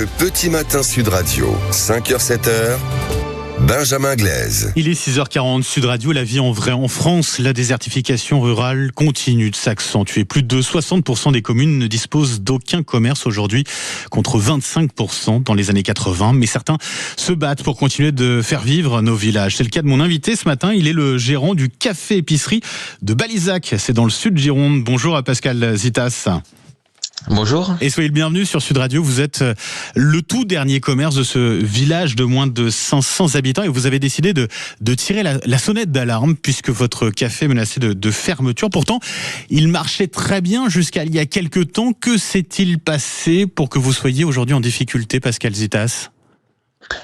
Le petit matin Sud Radio, 5h-7h, Benjamin Glaise. Il est 6h40, Sud Radio, la vie en vrai. En France, la désertification rurale continue de s'accentuer. Plus de 60% des communes ne disposent d'aucun commerce aujourd'hui, contre 25% dans les années 80. Mais certains se battent pour continuer de faire vivre nos villages. C'est le cas de mon invité ce matin. Il est le gérant du café-épicerie de Balizac. C'est dans le sud Gironde. Bonjour à Pascal Zitas. Bonjour. Et soyez le bienvenu sur Sud Radio. Vous êtes le tout dernier commerce de ce village de moins de 500 habitants et vous avez décidé de tirer la sonnette d'alarme puisque votre café menaçait de fermeture. Pourtant, il marchait très bien jusqu'à il y a quelques temps. Que s'est-il passé pour que vous soyez aujourd'hui en difficulté, Pascal Zitas ?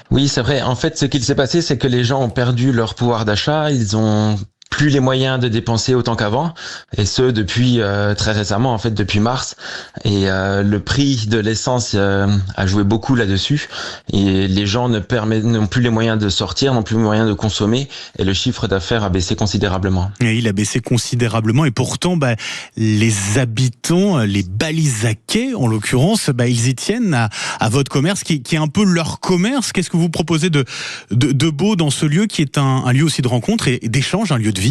Oui, c'est vrai. En fait, ce qu'il s'est passé, c'est que les gens ont perdu leur pouvoir d'achat. Ils ont plus les moyens de dépenser autant qu'avant, et ce depuis très récemment, en fait depuis mars. Et le prix de l'essence a joué beaucoup là-dessus. Et les gens n'ont plus les moyens de sortir, n'ont plus les moyens de consommer, et le chiffre d'affaires a baissé considérablement. Et il a baissé considérablement, et pourtant, les habitants, les Balizacais en l'occurrence, ils y tiennent à votre commerce, qui est un peu leur commerce. Qu'est-ce que vous proposez de beau dans ce lieu qui est un lieu aussi de rencontre et d'échange, un lieu de vie?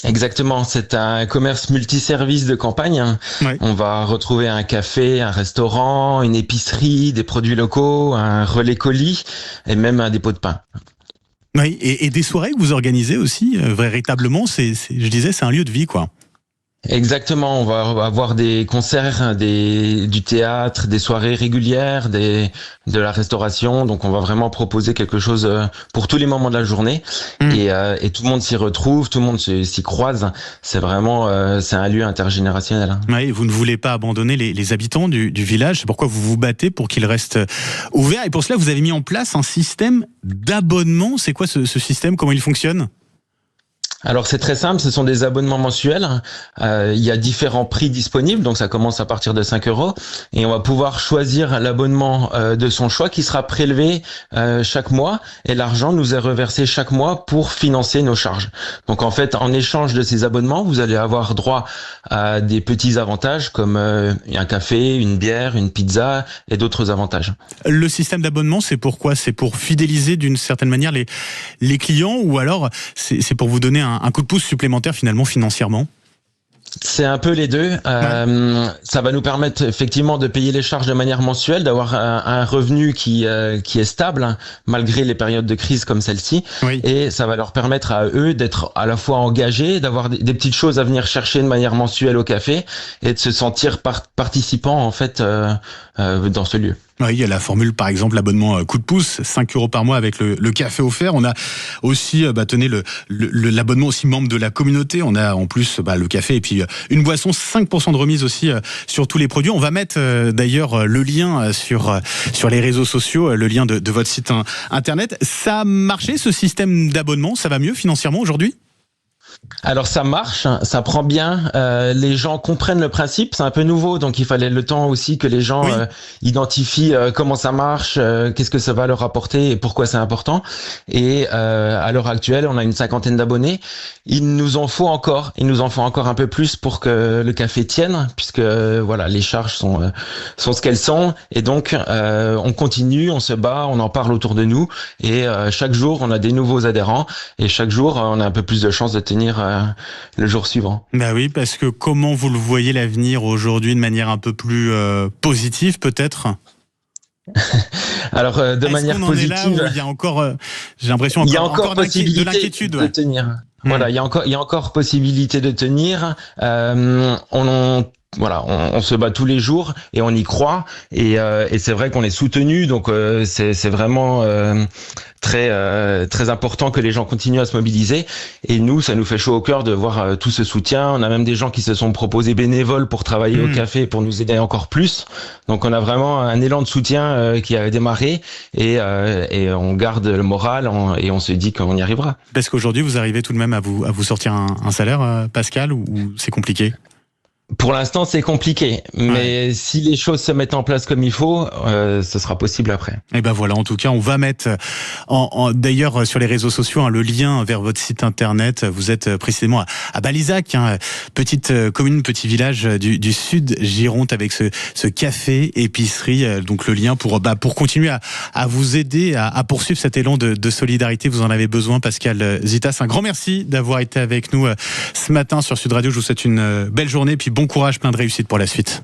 Exactement, c'est un commerce multiservice de campagne. Ouais. On va retrouver un café, un restaurant, une épicerie, des produits locaux, un relais colis et même un dépôt de pain. Oui, et des soirées que vous organisez aussi, véritablement, je disais, c'est un lieu de vie, quoi. Exactement, on va avoir des concerts, du théâtre, des soirées régulières, de la restauration. Donc on va vraiment proposer quelque chose pour tous les moments de la journée. Et tout le monde s'y retrouve, tout le monde s'y croise. C'est vraiment c'est un lieu intergénérationnel. Oui, vous ne voulez pas abandonner les habitants du village. C'est pourquoi vous vous battez pour qu'ils restent ouverts. Et pour cela, vous avez mis en place un système d'abonnement. C'est quoi ce système? Comment il fonctionne? Alors c'est très simple, ce sont des abonnements mensuels. Il y a différents prix disponibles, donc ça commence à partir de 5 €. Et on va pouvoir choisir l'abonnement de son choix qui sera prélevé chaque mois. Et l'argent nous est reversé chaque mois pour financer nos charges. Donc en fait, en échange de ces abonnements, vous allez avoir droit à des petits avantages comme un café, une bière, une pizza et d'autres avantages. Le système d'abonnement, c'est pourquoi? C'est pour fidéliser d'une certaine manière les clients, ou alors c'est pour vous donner un coup de pouce supplémentaire finalement financièrement? C'est un peu les deux. Ça va nous permettre effectivement de payer les charges de manière mensuelle, d'avoir un revenu qui est stable malgré les périodes de crise comme celle-ci. Oui. Et ça va leur permettre à eux d'être à la fois engagés, d'avoir des petites choses à venir chercher de manière mensuelle au café et de se sentir participants en fait dans ce lieu. Oui, il y a la formule, par exemple, l'abonnement coup de pouce, 5 € par mois avec le café offert. On a aussi, tenez, l'abonnement aussi membre de la communauté. On a en plus le café et puis une boisson, 5% de remise aussi sur tous les produits. On va mettre d'ailleurs le lien sur les réseaux sociaux, le lien de votre site internet. Ça a marché, ce système d'abonnement? Ça va mieux financièrement aujourd'hui? Alors ça marche, ça prend bien, les gens comprennent le principe, c'est un peu nouveau, donc il fallait le temps aussi que les gens identifient comment ça marche, qu'est-ce que ça va leur apporter et pourquoi c'est important. Et à l'heure actuelle, on a une 50aine d'abonnés. Il nous en faut encore un peu plus pour que le café tienne, puisque voilà, les charges sont ce qu'elles sont, et donc on continue, on se bat, on en parle autour de nous, et chaque jour on a des nouveaux adhérents, et chaque jour on a un peu plus de chances de tenir le jour suivant. Bah oui, parce que comment vous le voyez l'avenir aujourd'hui de manière un peu plus positive peut-être? Alors de manière positive, il y a encore, j'ai l'impression il y a encore possibilité de l'inquiétude de tenir. Voilà, il y a encore possibilité de tenir. On se bat tous les jours et on y croit, et c'est vrai qu'on est soutenu, donc c'est vraiment très important que les gens continuent à se mobiliser, et nous ça nous fait chaud au cœur de voir tout ce soutien. On a même des gens qui se sont proposés bénévoles pour travailler au café pour nous aider encore plus, donc on a vraiment un élan de soutien qui a démarré, et on garde le moral et on se dit qu'on y arrivera. Parce qu'aujourd'hui vous arrivez tout de même à vous sortir un salaire, Pascal, ou c'est compliqué? Pour l'instant, c'est compliqué, mais si les choses se mettent en place comme il faut, ce sera possible après. Et ben voilà, en tout cas, on va mettre d'ailleurs sur les réseaux sociaux le lien vers votre site internet. Vous êtes précisément à Balizac, petite commune, petit village du sud Gironde, avec ce café épicerie. Donc le lien pour continuer à vous aider à poursuivre cet élan de solidarité. Vous en avez besoin, Pascal Zitas. Un grand merci d'avoir été avec nous ce matin sur Sud Radio. Je vous souhaite une belle journée, puis bon courage, plein de réussite pour la suite.